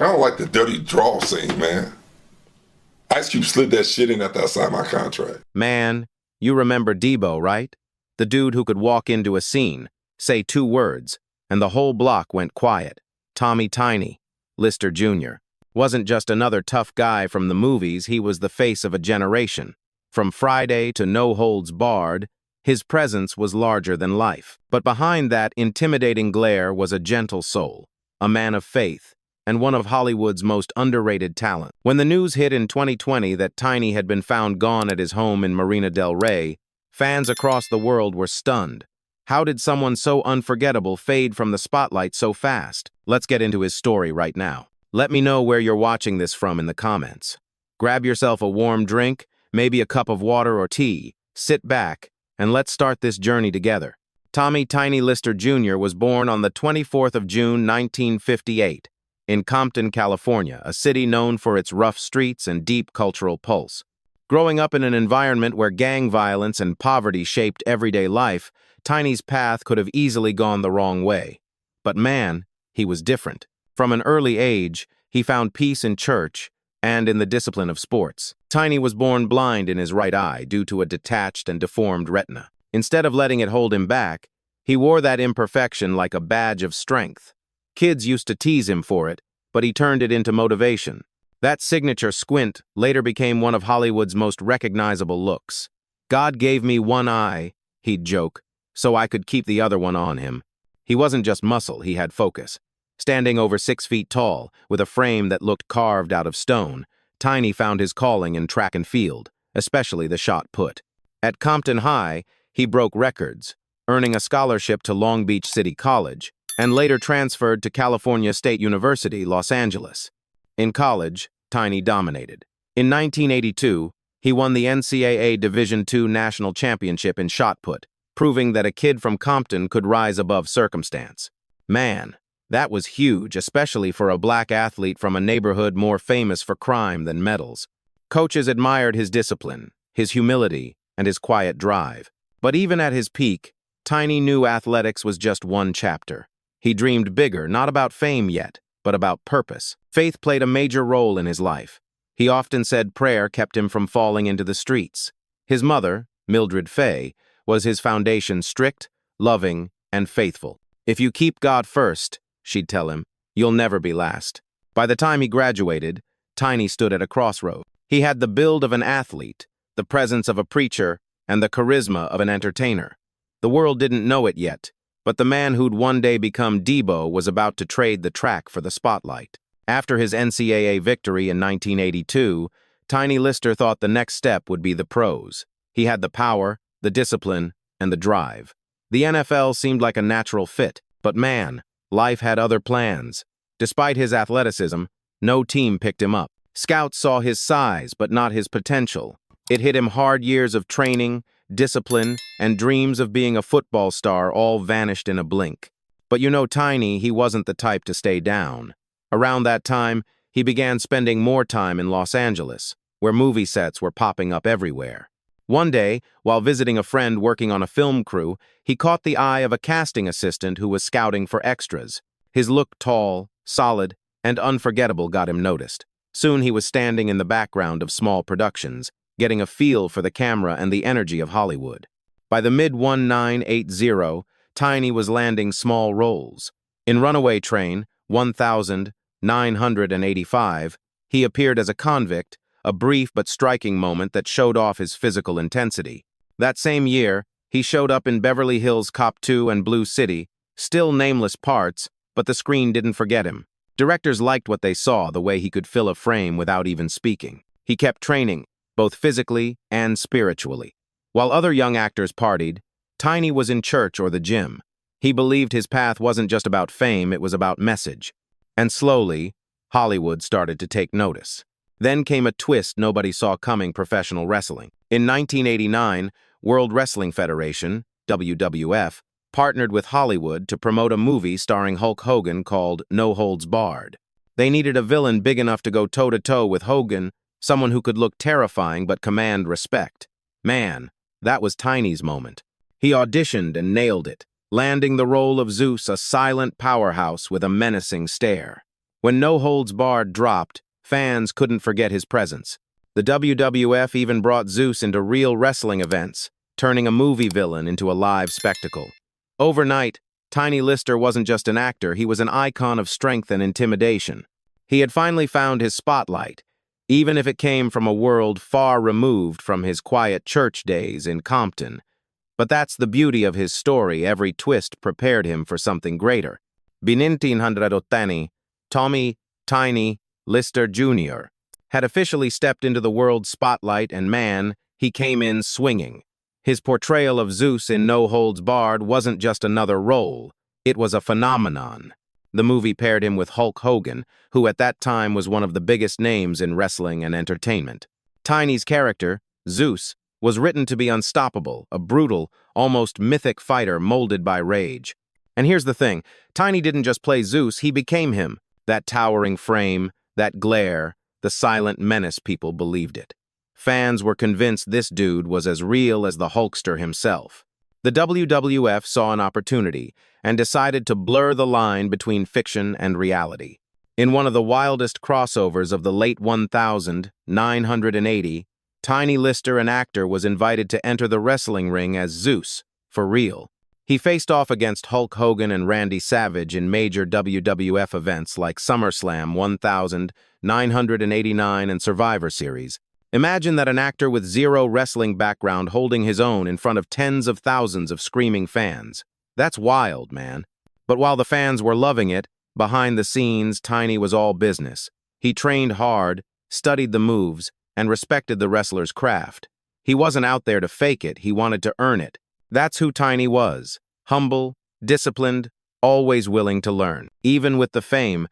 I don't like the dirty draw scene, man. Ice Cube slid that shit in after I signed my contract. Man, you remember Deebo, right? The dude who could walk into a scene, say 2 words, and the whole block went quiet. Tommy Tiny, Lister Jr., wasn't just another tough guy from the movies, he was the face of a generation. From Friday to No Holds Barred, his presence was larger than life. But behind that intimidating glare was a gentle soul, a man of faith, and one of Hollywood's most underrated talent. When the news hit in 2020 that Tiny had been found gone at his home in Marina del Rey, fans across the world were stunned. How did someone so unforgettable fade from the spotlight so fast? Let's get into his story right now. Let me know where you're watching this from in the comments. Grab yourself a warm drink, maybe a cup of water or tea, sit back, and let's start this journey together. Tommy Tiny Lister Jr. was born on the 24th of June, 1958. In Compton, California, a city known for its rough streets and deep cultural pulse. Growing up in an environment where gang violence and poverty shaped everyday life, Tiny's path could have easily gone the wrong way. But man, he was different. From an early age, he found peace in church and in the discipline of sports. Tiny was born blind in his right eye due to a detached and deformed retina. Instead of letting it hold him back, he wore that imperfection like a badge of strength. Kids used to tease him for it, but he turned it into motivation. That signature squint later became one of Hollywood's most recognizable looks. "God gave me one eye," he'd joke, "so I could keep the other one on him." He wasn't just muscle, he had focus. Standing over 6 feet tall, with a frame that looked carved out of stone, Tiny found his calling in track and field, especially the shot put. At Compton High, he broke records, earning a scholarship to Long Beach City College, and later transferred to California State University, Los Angeles. In college, Tiny dominated. In 1982, he won the NCAA Division II National Championship in shot put, proving that a kid from Compton could rise above circumstance. Man, that was huge, especially for a black athlete from a neighborhood more famous for crime than medals. Coaches admired his discipline, his humility, and his quiet drive. But even at his peak, Tiny knew athletics was just one chapter. He dreamed bigger, not about fame yet, but about purpose. Faith played a major role in his life. He often said prayer kept him from falling into the streets. His mother, Mildred Fay, was his foundation, strict, loving, and faithful. "If you keep God first," she'd tell him, "you'll never be last." By the time he graduated, Tiny stood at a crossroad. He had the build of an athlete, the presence of a preacher, and the charisma of an entertainer. The world didn't know it yet, but the man who'd one day become Deebo was about to trade the track for the spotlight. After his NCAA victory in 1982, Tiny Lister thought the next step would be the pros. He had the power, the discipline, and the drive. The NFL seemed like a natural fit, but man, life had other plans. Despite his athleticism, no team picked him up. Scouts saw his size, but not his potential. It hit him hard. Years of training, discipline, and dreams of being a football star all vanished in a blink. But you know Tiny, he wasn't the type to stay down. Around that time, he began spending more time in Los Angeles, where movie sets were popping up everywhere. One day, while visiting a friend working on a film crew, he caught the eye of a casting assistant who was scouting for extras. His look, tall, solid, and unforgettable, got him noticed. Soon he was standing in the background of small productions, getting a feel for the camera and the energy of Hollywood. By the mid-1980, Tiny was landing small roles. In Runaway Train, 1985, he appeared as a convict, a brief but striking moment that showed off his physical intensity. That same year, he showed up in Beverly Hills Cop 2 and Blue City, still nameless parts, but the screen didn't forget him. Directors liked what they saw, the way he could fill a frame without even speaking. He kept training, both physically and spiritually. While other young actors partied, Tiny was in church or the gym. He believed his path wasn't just about fame, it was about message. And slowly, Hollywood started to take notice. Then came a twist nobody saw coming: professional wrestling. In 1989, World Wrestling Federation, WWF, partnered with Hollywood to promote a movie starring Hulk Hogan called No Holds Barred. They needed a villain big enough to go toe-to-toe with Hogan, someone who could look terrifying but command respect. Man, that was Tiny's moment. He auditioned and nailed it, landing the role of Zeus, a silent powerhouse with a menacing stare. When No Holds Barred dropped, fans couldn't forget his presence. The WWF even brought Zeus into real wrestling events, turning a movie villain into a live spectacle. Overnight, Tiny Lister wasn't just an actor, he was an icon of strength and intimidation. He had finally found his spotlight, even if it came from a world far removed from his quiet church days in Compton. But that's the beauty of his story, every twist prepared him for something greater. Binintinhandradottani, Tommy Tiny Lister Jr. had officially stepped into the world's spotlight, and man, he came in swinging. His portrayal of Zeus in No Holds Barred wasn't just another role, it was a phenomenon. The movie paired him with Hulk Hogan, who at that time was one of the biggest names in wrestling and entertainment. Tiny's character, Zeus, was written to be unstoppable, a brutal, almost mythic fighter molded by rage. And here's the thing, Tiny didn't just play Zeus, he became him. That towering frame, that glare, the silent menace people believed it. Fans were convinced this dude was as real as the Hulkster himself. The WWF saw an opportunity and decided to blur the line between fiction and reality. In one of the wildest crossovers of the late 1980, Tiny Lister, an actor, was invited to enter the wrestling ring as Zeus, for real. He faced off against Hulk Hogan and Randy Savage in major WWF events like SummerSlam 1989 and Survivor Series. Imagine that an actor with zero wrestling background holding his own in front of tens of thousands of screaming fans. That's wild, man. But while the fans were loving it, behind the scenes, Tiny was all business. He trained hard, studied the moves, and respected the wrestler's craft. He wasn't out there to fake it, he wanted to earn it. That's who Tiny was. Humble, disciplined, always willing to learn. Even with the fame,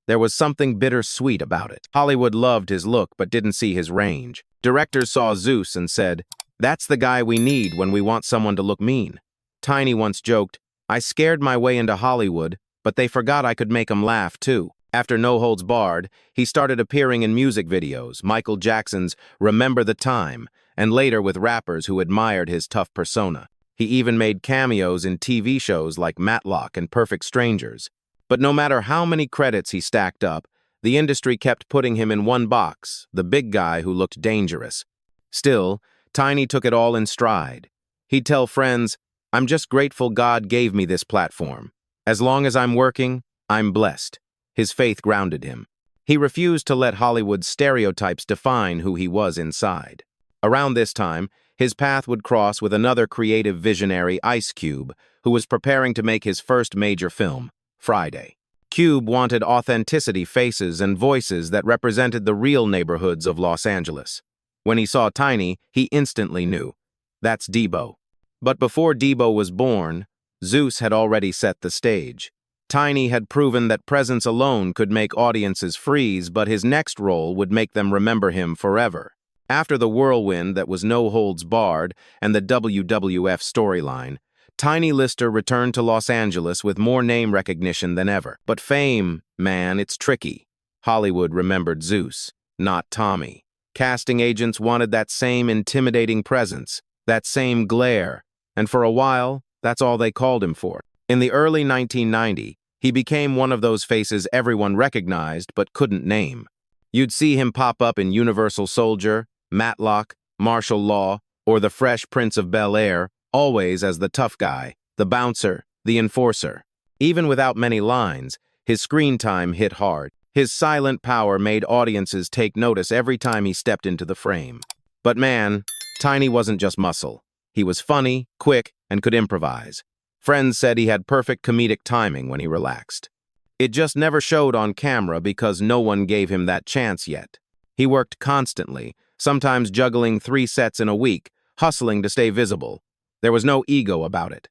there was something bittersweet about it. Hollywood loved his look but didn't see his range. Directors saw Zeus and said, "That's the guy we need when we want someone to look mean." Tiny once joked, "I scared my way into Hollywood, but they forgot I could make 'em laugh too." After No Holds Barred, he started appearing in music videos, Michael Jackson's Remember the Time, and later with rappers who admired his tough persona. He even made cameos in TV shows like Matlock and Perfect Strangers. But no matter how many credits he stacked up, the industry kept putting him in one box, the big guy who looked dangerous. Still, Tiny took it all in stride. He'd tell friends, "I'm just grateful God gave me this platform. As long as I'm working, I'm blessed." His faith grounded him. He refused to let Hollywood's stereotypes define who he was inside. Around this time, his path would cross with another creative visionary, Ice Cube, who was preparing to make his first major film, Friday. Cube wanted authenticity, faces, and voices that represented the real neighborhoods of Los Angeles. When he saw Tiny, he instantly knew. That's Deebo. But before Deebo was born, Zeus had already set the stage. Tiny had proven that presence alone could make audiences freeze, but his next role would make them remember him forever. After the whirlwind that was No Holds Barred and the WWF storyline, Tiny Lister returned to Los Angeles with more name recognition than ever. But fame, man, it's tricky. Hollywood remembered Zeus, not Tommy. Casting agents wanted that same intimidating presence, that same glare, and for a while, that's all they called him for. In the early 1990s, he became one of those faces everyone recognized but couldn't name. You'd see him pop up in Universal Soldier, Matlock, Martial Law, or The Fresh Prince of Bel-Air, always as the tough guy, the bouncer, the enforcer. Even without many lines, his screen time hit hard. His silent power made audiences take notice every time he stepped into the frame. But man, Tiny wasn't just muscle. He was funny, quick, and could improvise. Friends said he had perfect comedic timing when he relaxed. It just never showed on camera because no one gave him that chance yet. He worked constantly, sometimes juggling 3 sets in a week, hustling to stay visible. There was no ego about it.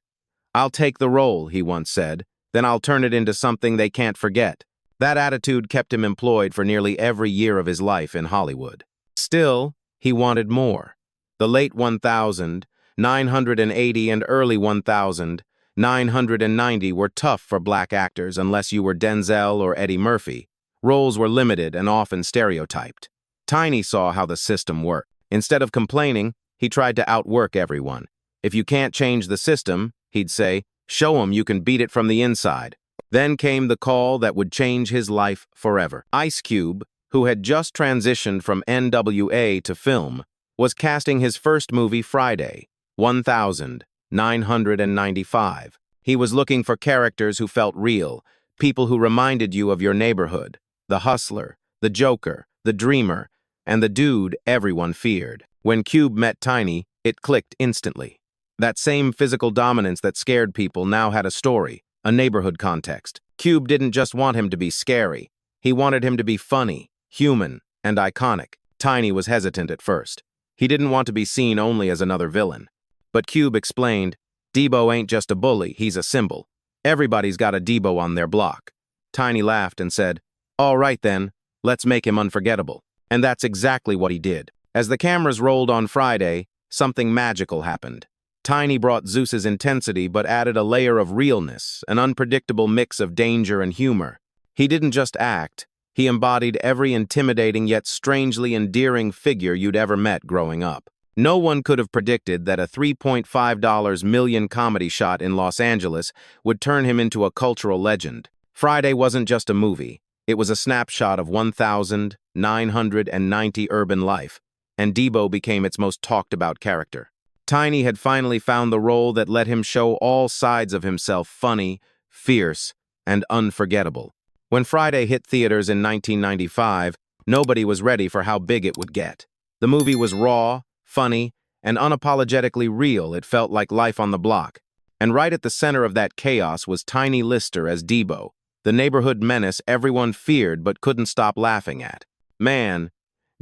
"I'll take the role," he once said, "then I'll turn it into something they can't forget." That attitude kept him employed for nearly every year of his life in Hollywood. Still, he wanted more. The late 1980 and early 1990 were tough for black actors unless you were Denzel or Eddie Murphy. Roles were limited and often stereotyped. Tiny saw how the system worked. Instead of complaining, he tried to outwork everyone. If you can't change the system, he'd say, show 'em you can beat it from the inside. Then came the call that would change his life forever. Ice Cube, who had just transitioned from NWA to film, was casting his first movie Friday, 1995. He was looking for characters who felt real, people who reminded you of your neighborhood, the hustler, the joker, the dreamer, and the dude everyone feared. When Cube met Tiny, it clicked instantly. That same physical dominance that scared people now had a story, a neighborhood context. Cube didn't just want him to be scary. He wanted him to be funny, human, and iconic. Tiny was hesitant at first. He didn't want to be seen only as another villain. But Cube explained, Deebo ain't just a bully, he's a symbol. Everybody's got a Deebo on their block. Tiny laughed and said, all right then, let's make him unforgettable. And that's exactly what he did. As the cameras rolled on Friday, something magical happened. Tiny brought Zeus's intensity but added a layer of realness, an unpredictable mix of danger and humor. He didn't just act, he embodied every intimidating yet strangely endearing figure you'd ever met growing up. No one could have predicted that a $3.5 million comedy shot in Los Angeles would turn him into a cultural legend. Friday wasn't just a movie, it was a snapshot of 1,990 urban life, and Deebo became its most talked-about character. Tiny had finally found the role that let him show all sides of himself funny, fierce, and unforgettable. When Friday hit theaters in 1995, nobody was ready for how big it would get. The movie was raw, funny, and unapologetically real. It felt like life on the block. And right at the center of that chaos was Tiny Lister as Deebo, the neighborhood menace everyone feared but couldn't stop laughing at. Man,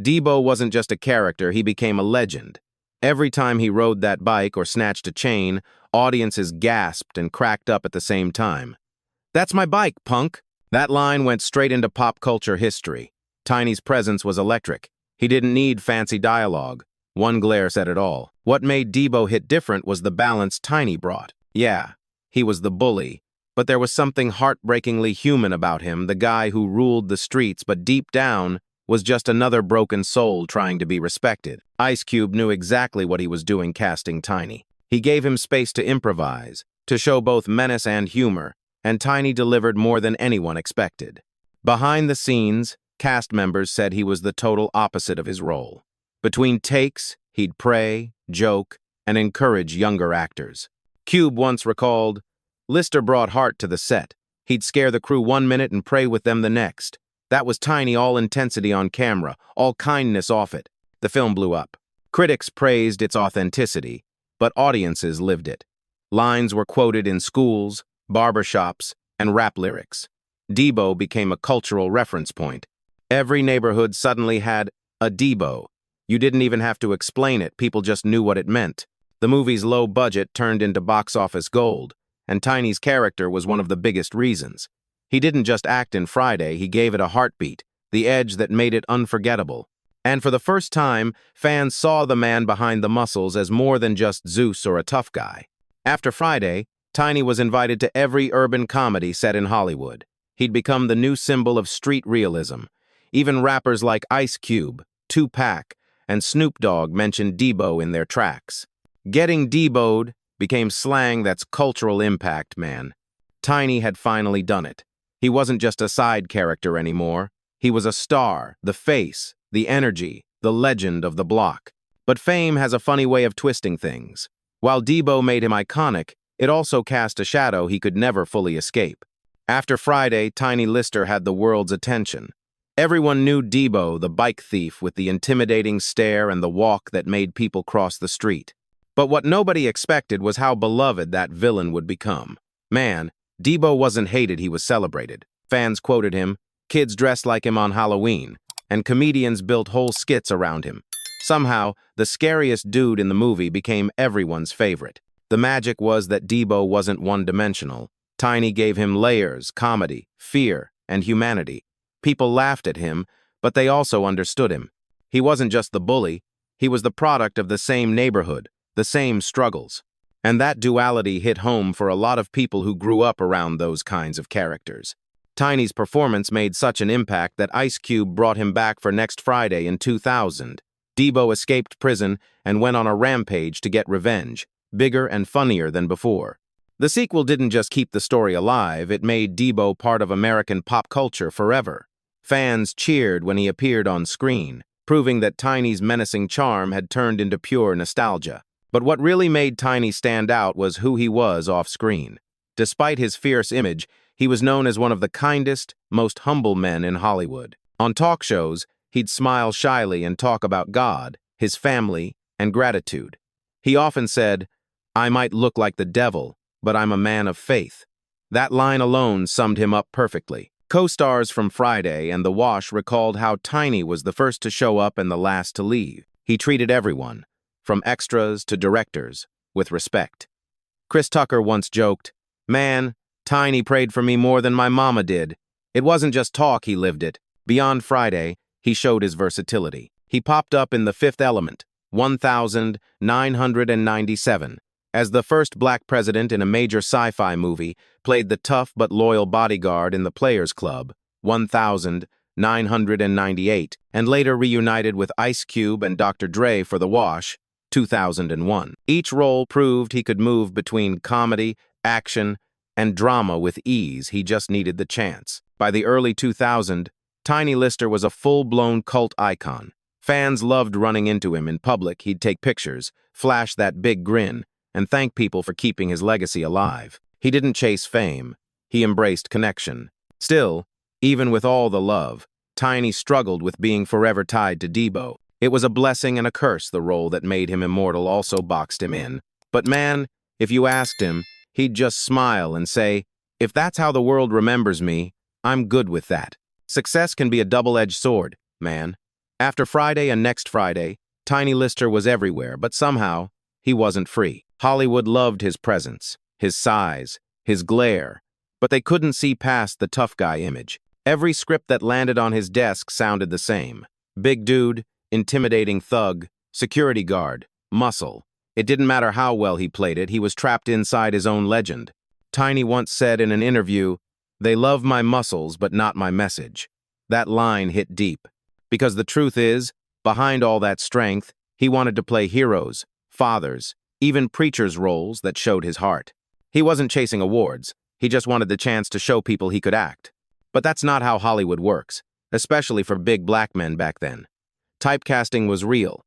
Deebo wasn't just a character, he became a legend. Every time he rode that bike or snatched a chain, audiences gasped and cracked up at the same time. That's my bike, punk! That line went straight into pop culture history. Tiny's presence was electric. He didn't need fancy dialogue. One glare said it all. What made Deebo hit different was the balance Tiny brought. Yeah, he was the bully, but there was something heartbreakingly human about him, the guy who ruled the streets, but deep down was just another broken soul trying to be respected. Ice Cube knew exactly what he was doing casting Tiny. He gave him space to improvise, to show both menace and humor, and Tiny delivered more than anyone expected. Behind the scenes, cast members said he was the total opposite of his role. Between takes, he'd pray, joke, and encourage younger actors. Cube once recalled, Lister brought heart to the set. He'd scare the crew 1 minute and pray with them the next. That was Tiny, all intensity on camera, all kindness off it. The film blew up. Critics praised its authenticity, but audiences lived it. Lines were quoted in schools, barbershops, and rap lyrics. Deebo became a cultural reference point. Every neighborhood suddenly had a Deebo. You didn't even have to explain it, people just knew what it meant. The movie's low budget turned into box office gold, and Tiny's character was one of the biggest reasons. He didn't just act in Friday, he gave it a heartbeat, the edge that made it unforgettable. And for the first time, fans saw the man behind the muscles as more than just Zeus or a tough guy. After Friday, Tiny was invited to every urban comedy set in Hollywood. He'd become the new symbol of street realism. Even rappers like Ice Cube, Tupac, and Snoop Dogg mentioned Deebo in their tracks. Getting Deebo'd became slang that's cultural impact, man. Tiny had finally done it. He wasn't just a side character anymore. He was a star, the face, the energy, the legend of the block. But fame has a funny way of twisting things. While Deebo made him iconic, it also cast a shadow he could never fully escape. After Friday, Tiny Lister had the world's attention. Everyone knew Deebo, the bike thief with the intimidating stare and the walk that made people cross the street. But what nobody expected was how beloved that villain would become. Man, Deebo wasn't hated, he was celebrated. Fans quoted him, kids dressed like him on Halloween, and comedians built whole skits around him. Somehow, the scariest dude in the movie became everyone's favorite. The magic was that Deebo wasn't one-dimensional. Tiny gave him layers, comedy, fear, and humanity. People laughed at him, but they also understood him. He wasn't just the bully, he was the product of the same neighborhood, the same struggles. And that duality hit home for a lot of people who grew up around those kinds of characters. Tiny's performance made such an impact that Ice Cube brought him back for Next Friday in 2000. Deebo escaped prison and went on a rampage to get revenge, bigger and funnier than before. The sequel didn't just keep the story alive, it made Deebo part of American pop culture forever. Fans cheered when he appeared on screen, proving that Tiny's menacing charm had turned into pure nostalgia. But what really made Tiny stand out was who he was off-screen. Despite his fierce image, he was known as one of the kindest, most humble men in Hollywood. On talk shows, he'd smile shyly and talk about God, his family, and gratitude. He often said, "I might look like the devil, but I'm a man of faith." That line alone summed him up perfectly. Co-stars from Friday and The Wash recalled how Tiny was the first to show up and the last to leave. He treated everyone, from extras to directors, with respect. Chris Tucker once joked, "Man, Tiny prayed for me more than my mama did." It wasn't just talk, he lived it. Beyond Friday, he showed his versatility. He popped up in The Fifth Element, 1997, as the first black president in a major sci-fi movie, played the tough but loyal bodyguard in The Players Club, 1998, and later reunited with Ice Cube and Dr. Dre for The Wash, 2001. Each role proved he could move between comedy, action, and drama with ease. He just needed the chance. By the early 2000s, Tiny Lister was a full-blown cult icon. Fans loved running into him in public. He'd take pictures, flash that big grin, and thank people for keeping his legacy alive. He didn't chase fame. He embraced connection. Still, even with all the love, Tiny struggled with being forever tied to Deebo. It was a blessing and a curse. The role that made him immortal also boxed him in. But man, if you asked him, he'd just smile and say, "If that's how the world remembers me, I'm good with that." Success can be a double-edged sword, man. After Friday and Next Friday, Tiny Lister was everywhere, but somehow, he wasn't free. Hollywood loved his presence, his size, his glare, but they couldn't see past the tough guy image. Every script that landed on his desk sounded the same. Big dude, intimidating thug, security guard, muscle. It didn't matter how well he played it, he was trapped inside his own legend. Tiny once said in an interview, "They love my muscles, but not my message." That line hit deep. Because the truth is, behind all that strength, he wanted to play heroes, fathers, even preachers' roles that showed his heart. He wasn't chasing awards, he just wanted the chance to show people he could act. But that's not how Hollywood works, especially for big black men back then. Typecasting was real.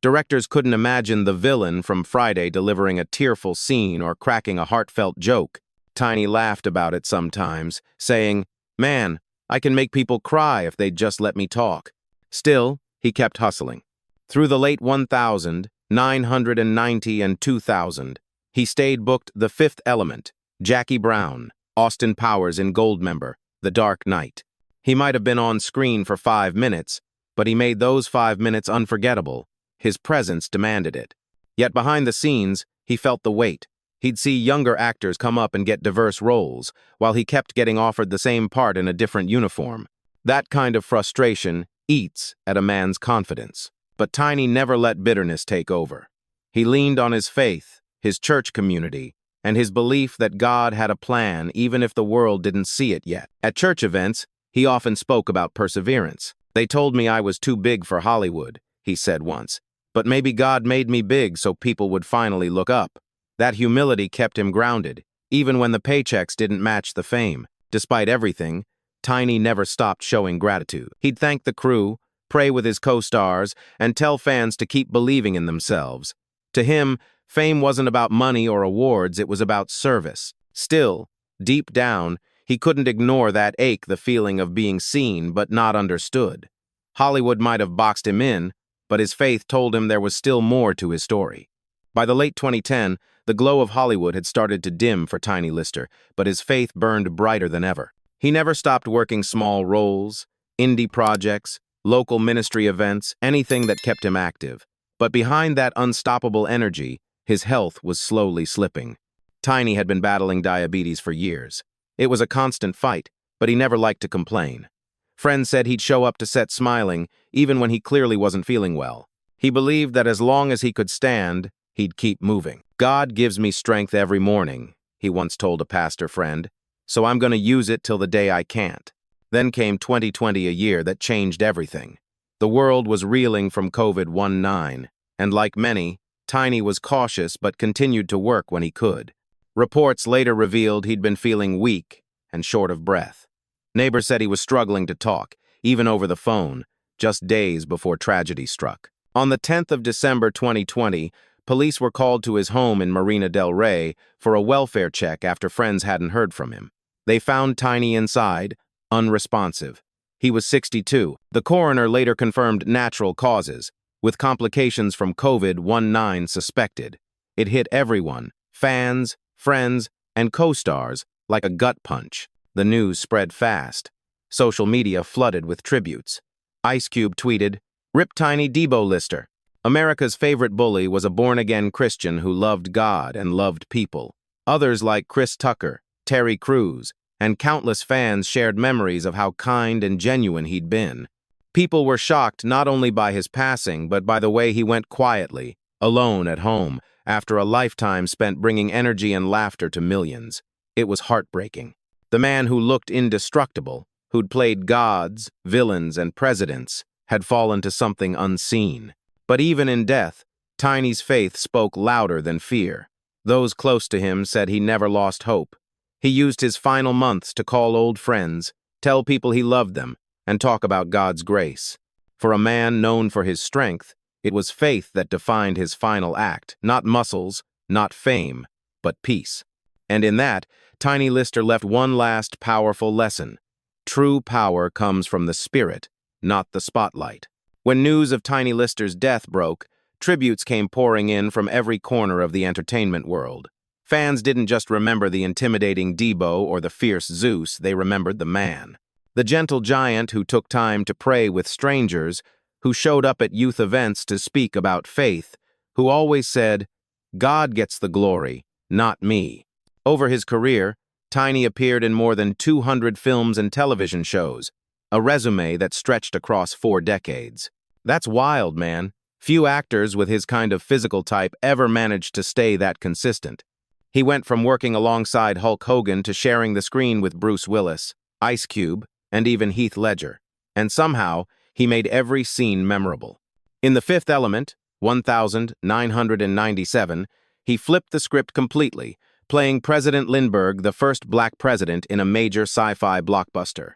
Directors couldn't imagine the villain from Friday delivering a tearful scene or cracking a heartfelt joke. Tiny laughed about it sometimes, saying, "Man, I can make people cry if they'd just let me talk." Still, he kept hustling. Through the late 1990 and 2000, he stayed booked The Fifth Element, Jackie Brown, Austin Powers in Goldmember, The Dark Knight. He might have been on screen for 5 minutes, but he made those 5 minutes unforgettable. His presence demanded it. Yet behind the scenes, he felt the weight. He'd see younger actors come up and get diverse roles, while he kept getting offered the same part in a different uniform. That kind of frustration eats at a man's confidence. But Tiny never let bitterness take over. He leaned on his faith, his church community, and his belief that God had a plan even if the world didn't see it yet. At church events, he often spoke about perseverance. "They told me I was too big for Hollywood," he said once. "But maybe God made me big so people would finally look up." That humility kept him grounded, even when the paychecks didn't match the fame. Despite everything, Tiny never stopped showing gratitude. He'd thank the crew, pray with his co-stars, and tell fans to keep believing in themselves. To him, fame wasn't about money or awards, it was about service. Still, deep down, he couldn't ignore that ache, the feeling of being seen but not understood. Hollywood might have boxed him in, but his faith told him there was still more to his story. By the late 2010, the glow of Hollywood had started to dim for Tiny Lister, but his faith burned brighter than ever. He never stopped working small roles, indie projects, local ministry events, anything that kept him active. But behind that unstoppable energy, his health was slowly slipping. Tiny had been battling diabetes for years. It was a constant fight, but he never liked to complain. Friends said he'd show up to set smiling, even when he clearly wasn't feeling well. He believed that as long as he could stand, he'd keep moving. "God gives me strength every morning," he once told a pastor friend, "so I'm going to use it till the day I can't." Then came 2020, a year that changed everything. The world was reeling from COVID-19, and like many, Tiny was cautious but continued to work when he could. Reports later revealed he'd been feeling weak and short of breath. Neighbors said he was struggling to talk, even over the phone, just days before tragedy struck. On the 10th of December 2020, police were called to his home in Marina del Rey for a welfare check after friends hadn't heard from him. They found Tiny inside, unresponsive. He was 62. The coroner later confirmed natural causes, with complications from COVID-19 suspected. It hit everyone, fans, friends, and co-stars, like a gut punch. The news spread fast. Social media flooded with tributes. Ice Cube tweeted, "Rip Tiny Deebo Lister." America's favorite bully was a born-again Christian who loved God and loved people. Others like Chris Tucker, Terry Crews, and countless fans shared memories of how kind and genuine he'd been. People were shocked not only by his passing, but by the way he went quietly, alone at home, after a lifetime spent bringing energy and laughter to millions. It was heartbreaking. The man who looked indestructible, who'd played gods, villains, and presidents, had fallen to something unseen. But even in death, Tiny's faith spoke louder than fear. Those close to him said he never lost hope. He used his final months to call old friends, tell people he loved them, and talk about God's grace. For a man known for his strength, it was faith that defined his final act, not muscles, not fame, but peace. And in that, Tiny Lister left one last powerful lesson. True power comes from the spirit, not the spotlight. When news of Tiny Lister's death broke, tributes came pouring in from every corner of the entertainment world. Fans didn't just remember the intimidating Deebo or the fierce Zeus, they remembered the man. The gentle giant who took time to pray with strangers, who showed up at youth events to speak about faith, who always said, "God gets the glory, not me." Over his career, Tiny appeared in more than 200 films and television shows, a resume that stretched across 4 decades. That's wild, man. Few actors with his kind of physical type ever managed to stay that consistent. He went from working alongside Hulk Hogan to sharing the screen with Bruce Willis, Ice Cube, and even Heath Ledger. And somehow, he made every scene memorable. In The Fifth Element, 1997, he flipped the script completely, playing President Lindbergh, the first black president in a major sci-fi blockbuster.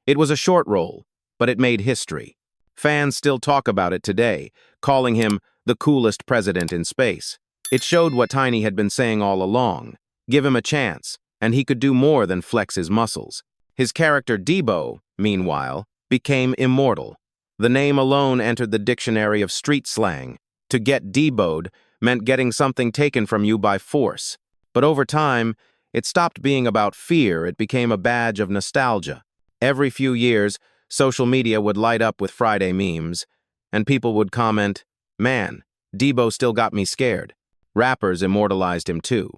It was a short role, but it made history. Fans still talk about it today, calling him the coolest president in space. It showed what Tiny had been saying all along. Give him a chance, and he could do more than flex his muscles. His character Deebo, meanwhile, became immortal. The name alone entered the dictionary of street slang. To get Deebo'd meant getting something taken from you by force. But over time, it stopped being about fear, it became a badge of nostalgia. Every few years, social media would light up with Friday memes, and people would comment, "Man, Deebo still got me scared." Rappers immortalized him too.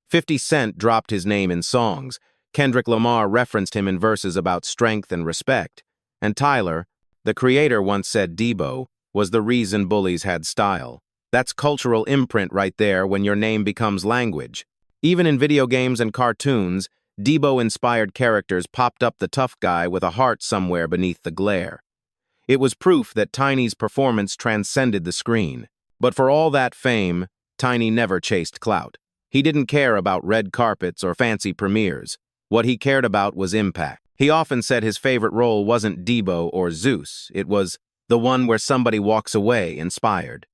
50 Cent dropped his name in songs, Kendrick Lamar referenced him in verses about strength and respect, and Tyler, the creator, once said Deebo was the reason bullies had style. That's cultural imprint right there when your name becomes language. Even in video games and cartoons, Deebo-inspired characters popped up the tough guy with a heart somewhere beneath the glare. It was proof that Tiny's performance transcended the screen. But for all that fame, Tiny never chased clout. He didn't care about red carpets or fancy premieres. What he cared about was impact. He often said his favorite role wasn't Deebo or Zeus, it was the one where somebody walks away inspired.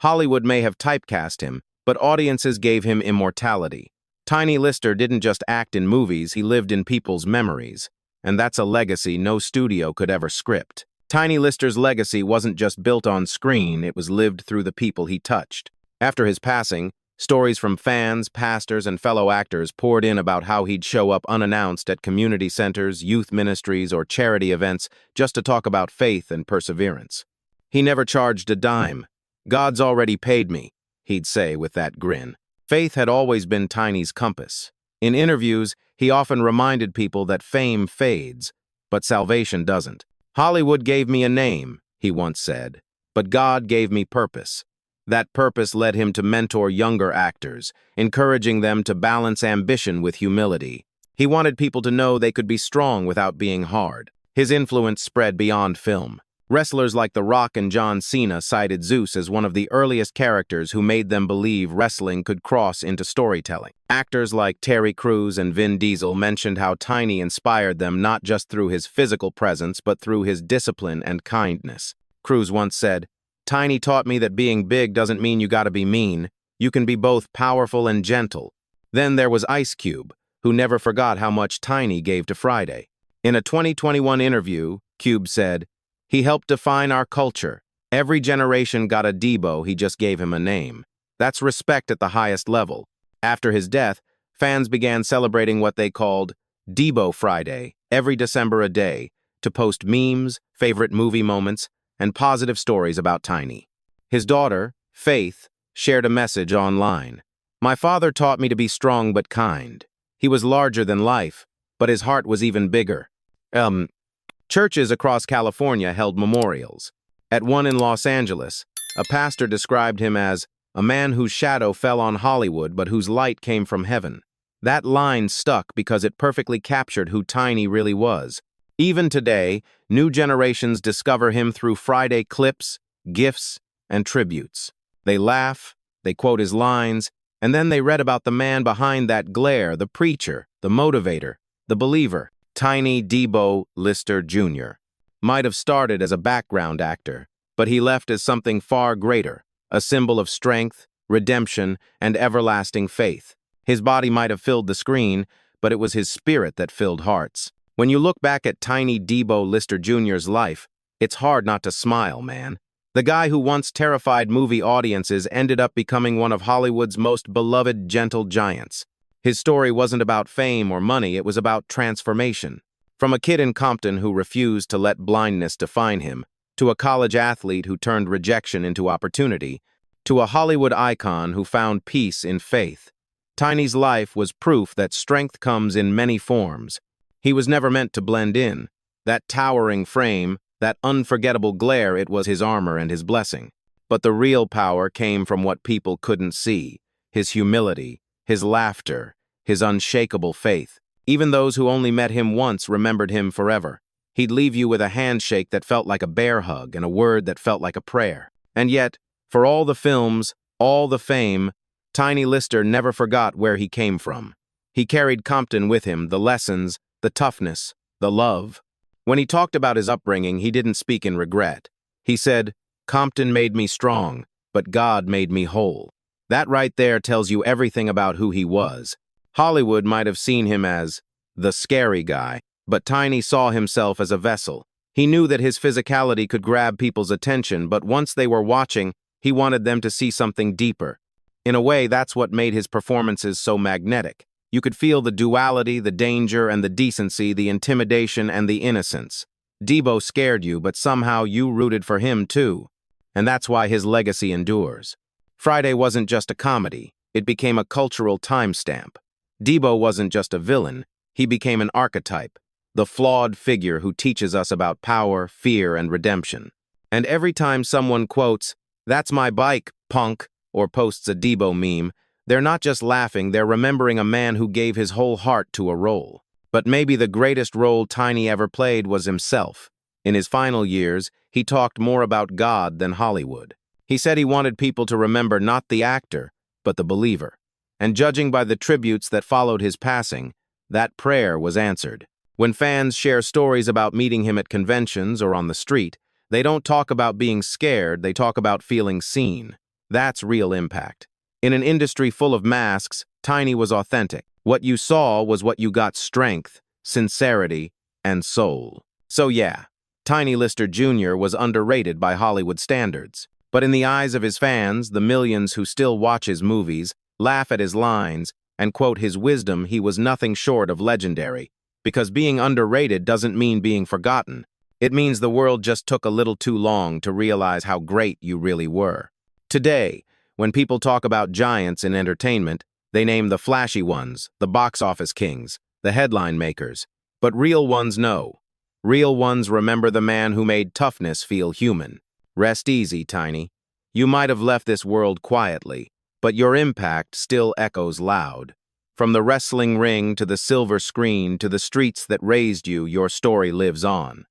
Hollywood may have typecast him, but audiences gave him immortality. Tiny Lister didn't just act in movies, he lived in people's memories. And that's a legacy no studio could ever script. Tiny Lister's legacy wasn't just built on screen, it was lived through the people he touched. After his passing, stories from fans, pastors, and fellow actors poured in about how he'd show up unannounced at community centers, youth ministries, or charity events just to talk about faith and perseverance. He never charged a dime. "God's already paid me," he'd say with that grin. Faith had always been Tiny's compass. In interviews, he often reminded people that fame fades, but salvation doesn't. "Hollywood gave me a name," he once said, "but God gave me purpose." That purpose led him to mentor younger actors, encouraging them to balance ambition with humility. He wanted people to know they could be strong without being hard. His influence spread beyond film. Wrestlers like The Rock and John Cena cited Zeus as one of the earliest characters who made them believe wrestling could cross into storytelling. Actors like Terry Crews and Vin Diesel mentioned how Tiny inspired them not just through his physical presence but through his discipline and kindness. Crews once said, "Tiny taught me that being big doesn't mean you gotta be mean. You can be both powerful and gentle." Then there was Ice Cube, who never forgot how much Tiny gave to Friday. In a 2021 interview, Cube said, "He helped define our culture. Every generation got a Deebo, he just gave him a name. That's respect at the highest level." After his death, fans began celebrating what they called Deebo Friday, every December a day, to post memes, favorite movie moments, and positive stories about Tiny. His daughter, Faith, shared a message online. "My father taught me to be strong but kind. He was larger than life, but his heart was even bigger." Churches across California held memorials. At one in Los Angeles, a pastor described him as a man whose shadow fell on Hollywood but whose light came from heaven. That line stuck because it perfectly captured who Tiny really was. Even today, new generations discover him through Friday clips, gifs, and tributes. They laugh, they quote his lines, and then they read about the man behind that glare, the preacher, the motivator, the believer. Tiny Deebo Lister Jr. might have started as a background actor, but he left as something far greater, a symbol of strength, redemption, and everlasting faith. His body might have filled the screen, but it was his spirit that filled hearts. When you look back at Tiny Deebo Lister Jr.'s life, it's hard not to smile, man. The guy who once terrified movie audiences ended up becoming one of Hollywood's most beloved gentle giants. His story wasn't about fame or money, it was about transformation. From a kid in Compton who refused to let blindness define him, to a college athlete who turned rejection into opportunity, to a Hollywood icon who found peace in faith. Tiny's life was proof that strength comes in many forms. He was never meant to blend in. That towering frame, that unforgettable glare, it was his armor and his blessing. But the real power came from what people couldn't see: his humility, his laughter, his unshakable faith. Even those who only met him once remembered him forever. He'd leave you with a handshake that felt like a bear hug and a word that felt like a prayer. And yet, for all the films, all the fame, Tiny Lister never forgot where he came from. He carried Compton with him, the lessons, the toughness, the love. When he talked about his upbringing, he didn't speak in regret. He said, "Compton made me strong, but God made me whole." That right there tells you everything about who he was. Hollywood might have seen him as the scary guy, but Tiny saw himself as a vessel. He knew that his physicality could grab people's attention, but once they were watching, he wanted them to see something deeper. In a way, that's what made his performances so magnetic. You could feel the duality, the danger and the decency, the intimidation and the innocence. Deebo scared you, but somehow you rooted for him too. And that's why his legacy endures. Friday wasn't just a comedy, it became a cultural timestamp. Deebo wasn't just a villain, he became an archetype, the flawed figure who teaches us about power, fear, and redemption. And every time someone quotes, "That's my bike, punk," or posts a Deebo meme, they're not just laughing, they're remembering a man who gave his whole heart to a role. But maybe the greatest role Tiny ever played was himself. In his final years, he talked more about God than Hollywood. He said he wanted people to remember not the actor, but the believer. And judging by the tributes that followed his passing, that prayer was answered. When fans share stories about meeting him at conventions or on the street, they don't talk about being scared, they talk about feeling seen. That's real impact. In an industry full of masks, Tiny was authentic. What you saw was what you got: strength, sincerity, and soul. So yeah, Tiny Lister Jr. was underrated by Hollywood standards. But in the eyes of his fans, the millions who still watch his movies, laugh at his lines, and quote his wisdom, he was nothing short of legendary. Because being underrated doesn't mean being forgotten. It means the world just took a little too long to realize how great you really were. Today, when people talk about giants in entertainment, they name the flashy ones, the box office kings, the headline makers. But real ones know. Real ones remember the man who made toughness feel human. Rest easy, Tiny. You might have left this world quietly, but your impact still echoes loud. From the wrestling ring to the silver screen to the streets that raised you, your story lives on.